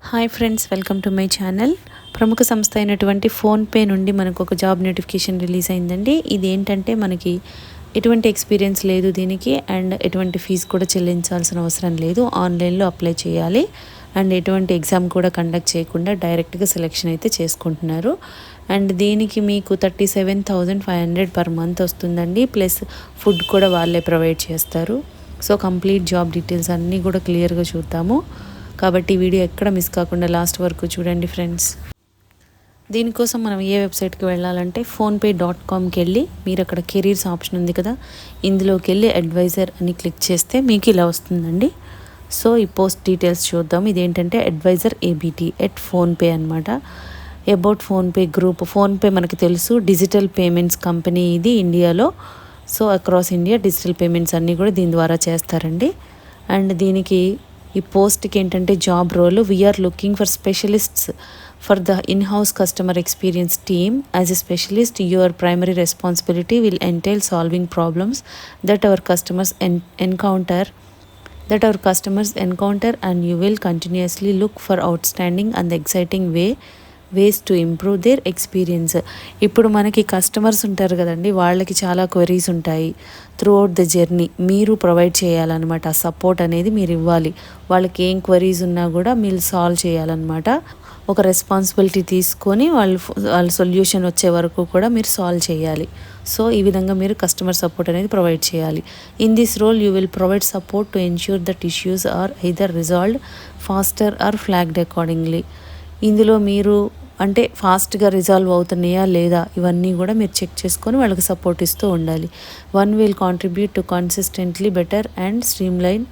Hi friends, welcome to my channel. ప్రముఖ సంస్థ అయినటువంటి ఫోన్పే నుండి మనకు ఒక జాబ్ నోటిఫికేషన్ రిలీజ్ అయిందండి. ఇది ఏంటంటే మనకి ఎటువంటి ఎక్స్పీరియన్స్ లేదు దీనికి, అండ్ ఎటువంటి ఫీజు కూడా చెల్లించాల్సిన అవసరం లేదు. ఆన్లైన్లో అప్లై చేయాలి అండ్ ఎటువంటి ఎగ్జామ్ కూడా కండక్ట్ చేయకుండా డైరెక్ట్గా సెలెక్షన్ అయితే చేసుకుంటున్నారు. అండ్ దీనికి మీకు 37,500 పర్ మంత్ వస్తుందండి. ప్లస్ ఫుడ్ కూడా వాళ్ళే ప్రొవైడ్ చేస్తారు. సో కంప్లీట్ జాబ్ డీటెయిల్స్ అన్నీ కూడా క్లియర్గా చూద్దాము. కాబట్టి వీడియో ఎక్కడ మిస్ కాకుండా లాస్ట్ వరకు చూడండి ఫ్రెండ్స్. దీనికోసం మనం ఏ వెబ్సైట్కి వెళ్ళాలంటే phonepay.comకి వెళ్ళి మీరు అక్కడ కెరీర్స్ ఆప్షన్ ఉంది కదా, ఇందులోకి వెళ్ళి అడ్వైజర్ అని క్లిక్ చేస్తే మీకు ఇలా వస్తుందండి. సో ఈ పోస్ట్ డీటెయిల్స్ చూద్దాం. ఇదేంటంటే అడ్వైజర్ ఏబిటీ ఎట్ ఫోన్పే అనమాట. About PhonePe group. ఫోన్పే మనకి తెలుసు డిజిటల్ పేమెంట్స్ కంపెనీ ఇది ఇండియాలో. So across India digital payments అన్నీ కూడా దీని ద్వారా చేస్తారండి. అండ్ దీనికి ఈ పోస్ట్కి ఏంటంటే job role, we are looking for specialists for the in house customer experience team. As a specialist your primary responsibility will entail solving problems that our customers encounter and you will continuously look for outstanding and exciting ways to improve their experience. ఇప్పుడు మనకి customers ఉంటారు కదండి, వాళ్ళకి చాలా queries ఉంటాయి. Through out the journey మీరు provide చేయాలన్నమాట. ఆ సపోర్ట్ అనేది మీరు ఇవ్వాలి. వాళ్ళకి ఏం క్వెరీస్ ఉన్నా కూడా మీరు సాల్వ్ చేయాలన్నమాట. ఒక రెస్పాన్సిబిలిటీ తీసుకొని వాళ్ళ సొల్యూషన్ వచ్చే వరకు కూడా మీరు సాల్వ్ చేయాలి. సో ఈ విధంగా మీరు కస్టమర్ సపోర్ట్ అనేది ప్రొవైడ్ చేయాలి. In this role you will provide support to ensure that issues are either resolved faster or flagged accordingly. ఇందులో మీరు అంటే ఫాస్ట్గా రిజాల్వ్ అవుతున్నాయా లేదా ఇవన్నీ కూడా మీరు చెక్ చేసుకొని వాళ్ళకి సపోర్ట్ ఇస్తూ ఉండాలి. One will contribute to consistently better and streamline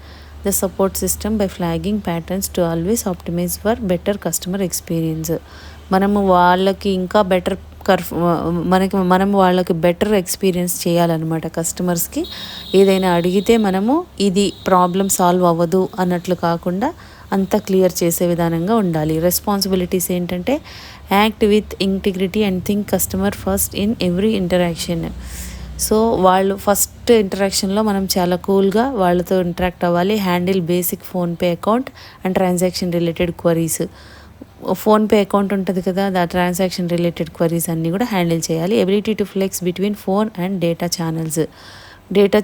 the support system by flagging patterns to always optimise for better customer experience. మనము వాళ్ళకి ఇంకా బెటర్ మనం వాళ్ళకి బెటర్ ఎక్స్పీరియన్స్ చేయాలన్నమాట. కస్టమర్స్కి ఏదైనా అడిగితే మనము ఇది ప్రాబ్లం సాల్వ్ అవ్వదు అన్నట్లు కాకుండా అంతా క్లియర్ చేసే విధానంగా ఉండాలి. రెస్పాన్సిబిలిటీస్ ఏంటంటే act with integrity and think customer first in every interaction. So వాళ్ళు ఫస్ట్ ఇంటరాక్షన్లో మనం చాలా కూల్గా వాళ్ళతో ఇంటరాక్ట్ అవ్వాలి. Handle basic PhonePe account and transaction related queries. PhonePe account ఉంటుంది కదా, దా ట్రాన్సాక్షన్ రిలేటెడ్ క్వరీస్ అన్నీ కూడా హ్యాండిల్ చేయాలి. Ability to flex between phone and data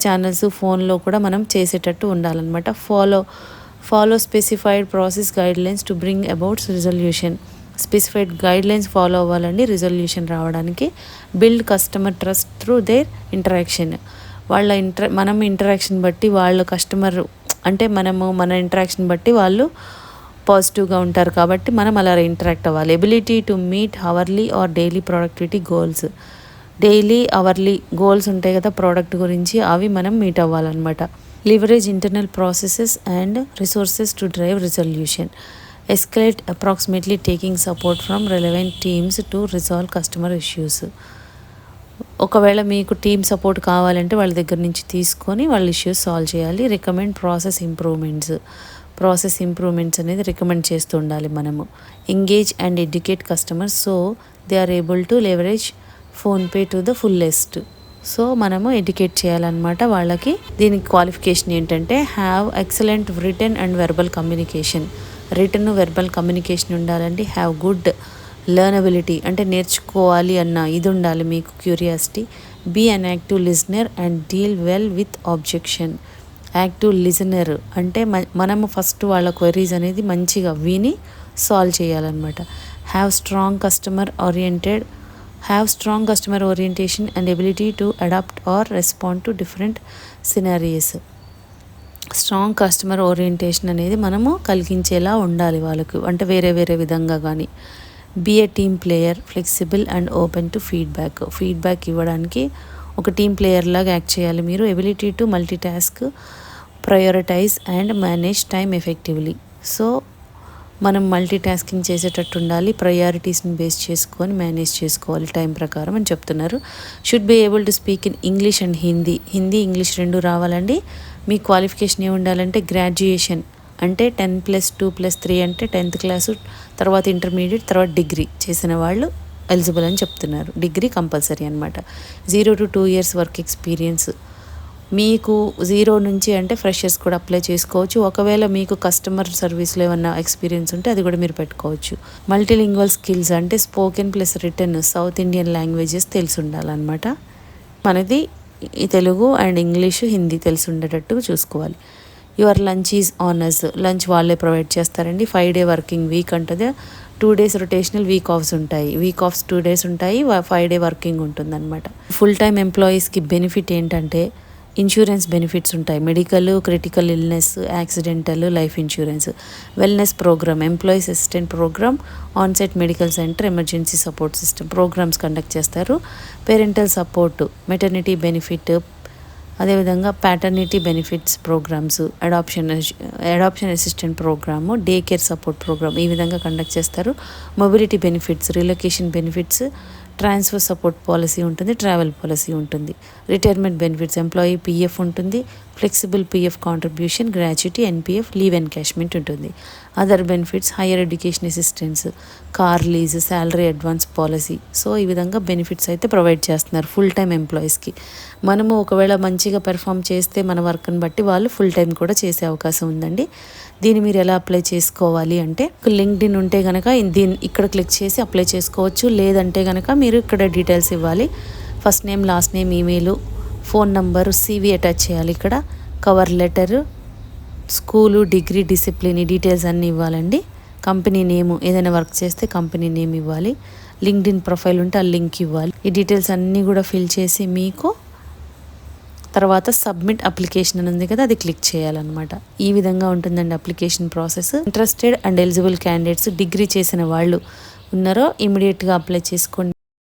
channels ఫోన్లో కూడా మనం చేసేటట్టు ఉండాలన్నమాట. Follow specified process guidelines to bring about resolution. Specified guidelines follow అవ్వాలండి రిజల్యూషన్ రావడానికి. Build customer trust through their interaction. మనం ఇంటరాక్షన్ బట్టి వాళ్ళ కస్టమర్ అంటే మన ఇంటరాక్షన్ బట్టి వాళ్ళు పాజిటివ్గా ఉంటారు కాబట్టి మనం అలా ఇంటరాక్ట్ అవ్వాలి. Ability to meet hourly or daily productivity goals. Daily hourly goals ఉంటాయి కదా ప్రోడక్ట్ గురించి, అవి మనం మీట్ అవ్వాలన్నమాట. Leverage internal processes and resources to drive resolution. Escalate approximately taking support from relevant teams to resolve customer issues. ఒకవేళ మీకు team support కావాలంటే వాళ్ళ దగ్గర నుంచి తీసుకొని వాళ్ళ ఇష్యూస్ సాల్వ్ చేయాలి. రికమెండ్ ప్రాసెస్ ఇంప్రూవ్మెంట్స్ అనేది రికమెండ్ చేస్తూ ఉండాలి మనము. Engage and educate customers so they are able to leverage PhonePe to the fullest. So మనము ఎడ్యుకేట్ చేయాలన్నమాట వాళ్ళకి. దీనికి క్వాలిఫికేషన్ ఏంటంటే have excellent written and verbal communication. Written verbal communication ఉండాలండి. హ్యావ్ గుడ్ లెర్నబిలిటీ అంటే నేర్చుకోవాలి అన్న ఇది ఉండాలి మీకు, curiosity. Be an active listener and deal well with objection. Active listener అంటే మనము ఫస్ట్ వాళ్ళ క్వెరీస్ అనేది మంచిగా విని సాల్వ్ చేయాలన్నమాట. Have strong customer orientation and ability to adapt or respond to different scenarios. Strong customer orientation అనేది మనము కలిగించేలా ఉండాలి వాళ్ళకు, అంటే వేరే విధంగా కానీ. Be a team player, flexible and open to feedback ఇవ్వడానికి ఒక టీమ్ ప్లేయర్ లాగా యాక్ట్ చేయాలి మీరు. Ability to multitask, prioritize and manage time effectively. So మనం మల్టీ టాస్కింగ్ చేసేటట్టు ఉండాలి. ప్రయారిటీస్ని బేస్ చేసుకొని మేనేజ్ చేసుకోవాలి టైం ప్రకారం అని చెప్తున్నారు. Should be able to speak in English and Hindi, English రెండు రావాలండి. మీ క్వాలిఫికేషన్ ఏమి ఉండాలంటే గ్రాడ్యుయేషన్ అంటే 10+2+3 అంటే 10th క్లాసు, తర్వాత ఇంటర్మీడియట్, తర్వాత డిగ్రీ చేసిన వాళ్ళు ఎలిజిబుల్ అని చెప్తున్నారు. డిగ్రీ కంపల్సరీ అనమాట. 0 to 2 years వర్క్ ఎక్స్పీరియన్స్ మీకు 0 నుంచి అంటే ఫ్రెషర్స్ కూడా అప్లై చేసుకోవచ్చు. ఒకవేళ మీకు కస్టమర్ సర్వీస్లో ఏమన్నా ఎక్స్పీరియన్స్ ఉంటే అది కూడా మీరు పెట్టుకోవచ్చు. మల్టీలింగ్వల్ స్కిల్స్ అంటే spoken plus return south Indian languages తెలిసి ఉండాలన్నమాట. మనది తెలుగు అండ్ ఇంగ్లీషు హిందీ తెలిసి ఉండేటట్టు చూసుకోవాలి. Your lunch is on us, lunch వాళ్ళే ప్రొవైడ్ చేస్తారండి. 5 డే వర్కింగ్ వీక్ ఉంటుంది. 2 డేస్ రొటేషనల్ వీక్ ఆఫ్స్ ఉంటాయి. వీక్ ఆఫ్స్ 2 డేస్ ఉంటాయి. 5 డే వర్కింగ్ ఉంటుంది అనమాట. ఫుల్ టైం ఎంప్లాయీస్కి బెనిఫిట్ ఏంటంటే ఇన్సూరెన్స్ బెనిఫిట్స్ ఉంటాయి. Medical, critical illness, accidental, life insurance, wellness programme, employees assistant programme, onsite medical centre, emergency support system programmes conduct చేస్తారు. Parental support, maternity benefit, అదేవిధంగా paternity benefits programmes, adoption assistant programme, day care support programme ఈ విధంగా conduct చేస్తారు. Mobility benefits, relocation benefits, transfer support policy ఉంటుంది, travel policy ఉంటుంది. Retirement benefits, employee PF ఉంటుంది, flexible PF contribution, gratuity, NPF, leave encashment ఉంటుంది. Other benefits, higher education assistance, car lease, salary advance policy. So ఈ విధంగా benefits అయితే provide చేస్తున్నారు full time ఎంప్లాయీస్కి. మనము ఒకవేళ మంచిగా పెర్ఫామ్ చేస్తే మన వర్క్ని బట్టి వాళ్ళు ఫుల్ టైం కూడా చేసే అవకాశం ఉందండి. దీన్ని మీరు ఎలా అప్లై చేసుకోవాలి అంటే లింక్డ్ఇన్ ఉంటే కనుక ఇక్కడ క్లిక్ చేసి అప్లై చేసుకోవచ్చు. లేదంటే కనుక మీరు ఇక్కడ డీటెయిల్స్ ఇవ్వాలి. First name, last name, email, phone number, CV attach చేయాలి. ఇక్కడ cover letter, school, degree, discipline ఈ డీటెయిల్స్ అన్నీ ఇవ్వాలండి. కంపెనీ నేము, ఏదైనా వర్క్ చేస్తే కంపెనీ నేమ్ ఇవ్వాలి. లింక్డ్ఇన్ ప్రొఫైల్ ఉంటే ఆ లింక్ ఇవ్వాలి. ఈ డీటెయిల్స్ అన్నీ కూడా ఫిల్ చేసి మీకు తర్వాత సబ్మిట్ అప్లికేషన్ అని ఉంది కదా, అది క్లిక్ చేయాలన్నమాట. ఈ విధంగా ఉంటుందండి application process. Interested and eligible candidates degree చేసిన వాళ్ళు ఉన్నారో ఇమీడియట్గా అప్లై చేసుకోండి.